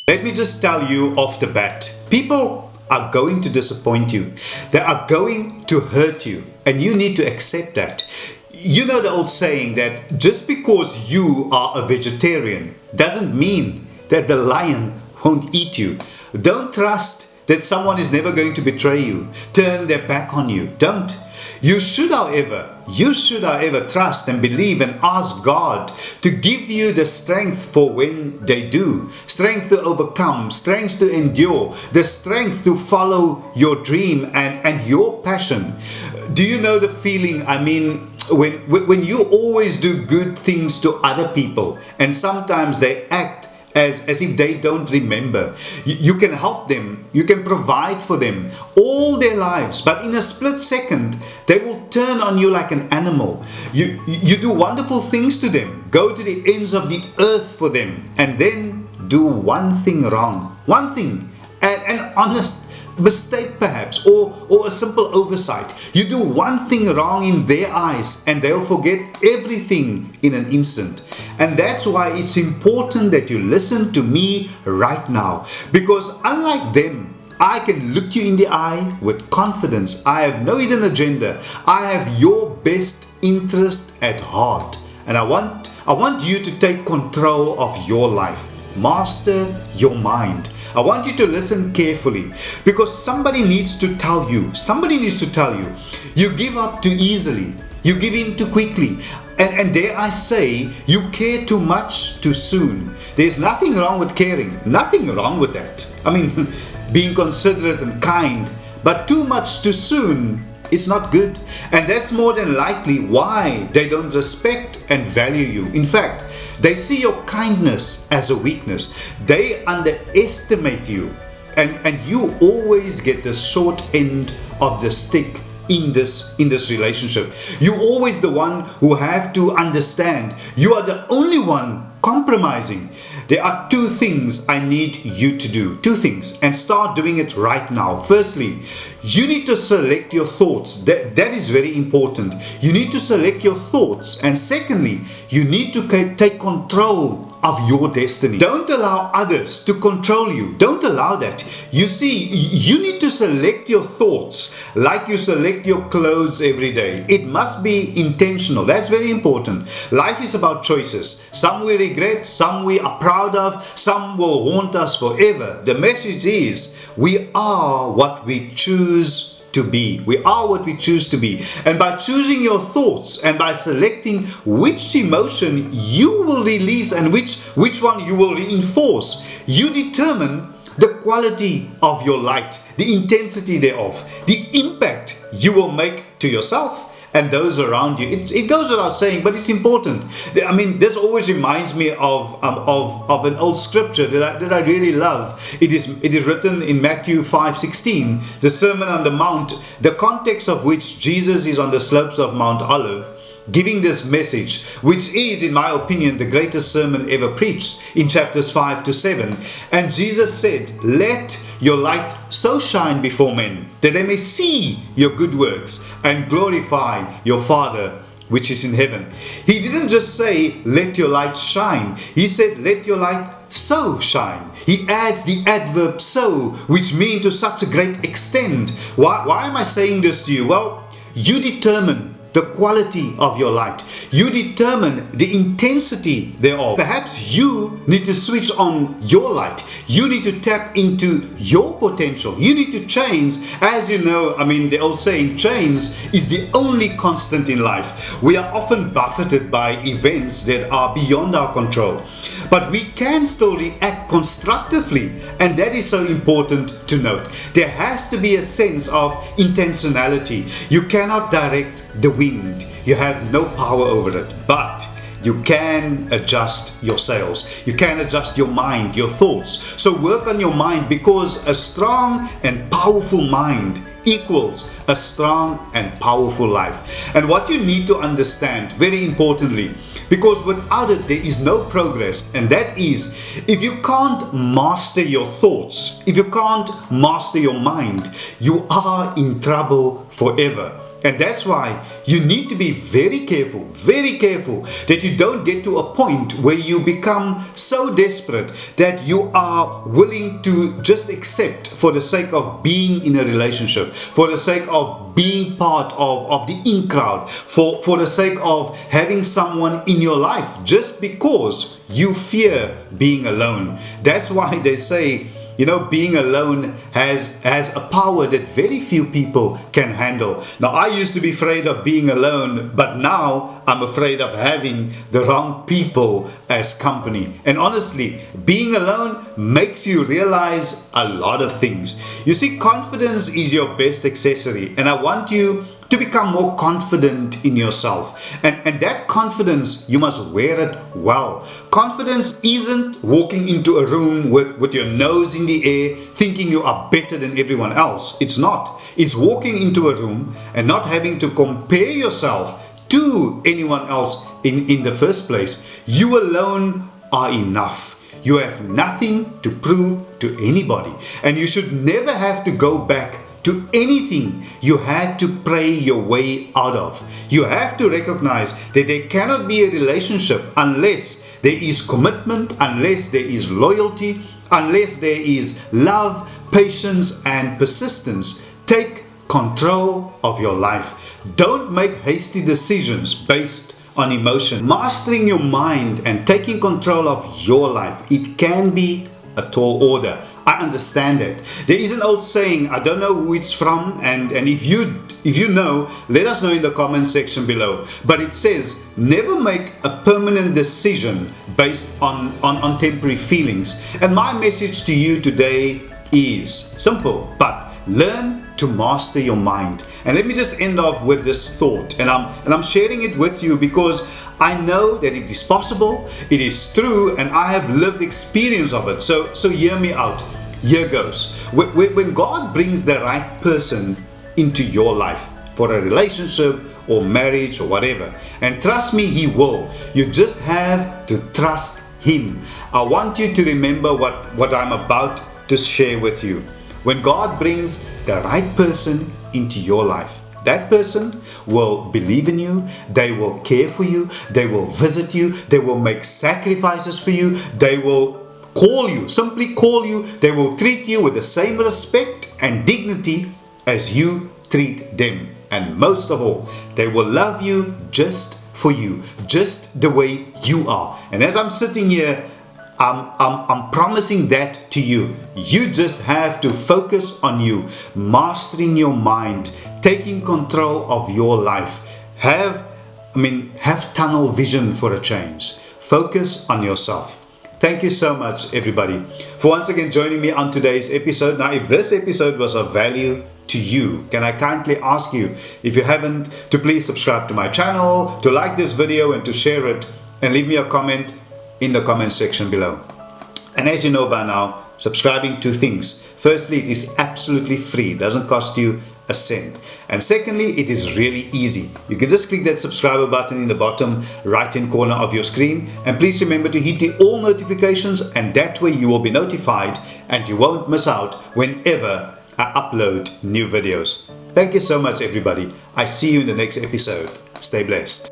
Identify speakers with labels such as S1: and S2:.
S1: Let me just tell you off the bat, people are going to disappoint you. They are going to hurt you, and you need to accept that. You know the old saying that just because you are a vegetarian doesn't mean that the lion won't eat you. Don't trust that someone is never going to betray you, turn their back on you. Don't. You should, however, trust and believe and ask God to give you the strength for when they do. Strength to overcome, strength to endure, the strength to follow your dream and your passion. Do you know the feeling? I mean, when you always do good things to other people and sometimes they act as if they don't remember. You can help them, you can provide for them all their lives, but in a split second they will turn on you like an animal. You do wonderful things to them, go to the ends of the earth for them, and then do one thing wrong, one thing, an honest mistake perhaps, or a simple oversight. You do one thing wrong in their eyes and they'll forget everything in an instant. And that's why it's important that you listen to me right now, because unlike them, I can look you in the eye with confidence. I have no hidden agenda. I have your best interest at heart, and I want you to take control of your life. Master your mind. I want you to listen carefully, because somebody needs to tell you, you give up too easily, you give in too quickly, and dare I say, you care too much too soon. There's nothing wrong with caring, nothing wrong with that. I mean, being considerate and kind, but too much too soon is not good, and that's more than likely why they don't respect and value you. In fact, they see your kindness as a weakness. They underestimate you, and you always get the short end of the stick in this relationship. You're always the one who have to understand. You are the only one compromising. There are two things I need you to do. Two things, and start doing it right now. Firstly, you need to select your thoughts. That is very important. You need to select your thoughts. And secondly, you need to take control of your destiny. Don't allow others to control you. Don't allow that. You see, you need to select your thoughts like you select your clothes every day. It must be intentional. That's very important. Life is about choices. Some we regret, some we are proud of, some will haunt us forever. The message is, we are what we choose to be. We are what we choose to be. And by choosing your thoughts and by selecting which emotion you will release and which one you will reinforce, you determine the quality of your light, the intensity thereof, the impact you will make to yourself and those around you. It goes without saying, but it's important. I mean, this always reminds me of an old scripture that I really love. It is written in Matthew 5:16, the Sermon on the Mount, the context of which Jesus is on the slopes of Mount Olive, giving this message, which is, in my opinion, the greatest sermon ever preached, in chapters 5 to 7. And Jesus said, "Let your light so shine before men, that they may see your good works and glorify your Father which is in heaven." He didn't just say, "Let your light shine." He said, "Let your light so shine." He adds the adverb "so," which means to such a great extent. Why am I saying this to you? Well, you determine the quality of your light. You determine the intensity thereof. Perhaps you need to switch on your light. You need to tap into your potential. You need to change. As you know, I mean, the old saying, change is the only constant in life. We are often buffeted by events that are beyond our control, but we can still react constructively, and that is so important to note. There has to be a sense of intentionality. You cannot direct the wind. You have no power over it, but you can adjust your sails. You can adjust your mind, your thoughts. So work on your mind, because a strong and powerful mind equals a strong and powerful life. And what you need to understand, very importantly, because without it there is no progress, and that is, if you can't master your thoughts, if you can't master your mind, you are in trouble forever. And that's why you need to be very careful that you don't get to a point where you become so desperate that you are willing to just accept for the sake of being in a relationship, for the sake of being part of the in crowd, for the sake of having someone in your life, just because you fear being alone. That's why they say, being alone has a power that very few people can handle. Now, I used to be afraid of being alone, but now I'm afraid of having the wrong people as company. And honestly, being alone makes you realize a lot of things. You see, confidence is your best accessory, and I want you to become more confident in yourself. And that confidence, you must wear it well. Confidence isn't walking into a room with your nose in the air, thinking you are better than everyone else. It's not. It's walking into a room and not having to compare yourself to anyone else in the first place. You alone are enough. You have nothing to prove to anybody. And you should never have to go back to anything you had to pray your way out of. You have to recognize that there cannot be a relationship unless there is commitment, unless there is loyalty, unless there is love, patience, and persistence. Take control of your life. Don't make hasty decisions based on emotion. Mastering your mind and taking control of your life, it can be a tall order. I understand that. There is an old saying, I don't know who it's from, and if you know, let us know in the comment section below. But it says, never make a permanent decision based on temporary feelings. And my message to you today is simple, but learn to master your mind. And let me just end off with this thought, and I'm sharing it with you because I know that it is possible, it is true, and I have lived experience of it. So hear me out. Here goes. When God brings the right person into your life for a relationship or marriage or whatever, and trust me, He will. You just have to trust Him. I want you to remember what I'm about to share with you. When God brings the right person into your life, that person will believe in you, they will care for you, they will visit you, they will make sacrifices for you, they will call you, simply call you, they will treat you with the same respect and dignity as you treat them. And most of all, they will love you just for you, just the way you are. And as I'm sitting here, I'm promising that to you. You just have to focus on you, mastering your mind, taking control of your life. Have tunnel vision for a change. Focus on yourself. Thank you so much, everybody, for once again joining me on today's episode. Now, if this episode was of value to you, can I kindly ask you, if you haven't, to please subscribe to my channel, to like this video and to share it, and leave me a comment in the comment section below. And as you know by now, subscribing to things. Firstly, it is absolutely free. It doesn't cost you a cent. And secondly, it is really easy. You can just click that subscriber button in the bottom right hand corner of your screen. And please remember to hit the all notifications, and that way you will be notified and you won't miss out whenever I upload new videos. Thank you so much, everybody. I see you in the next episode. Stay blessed.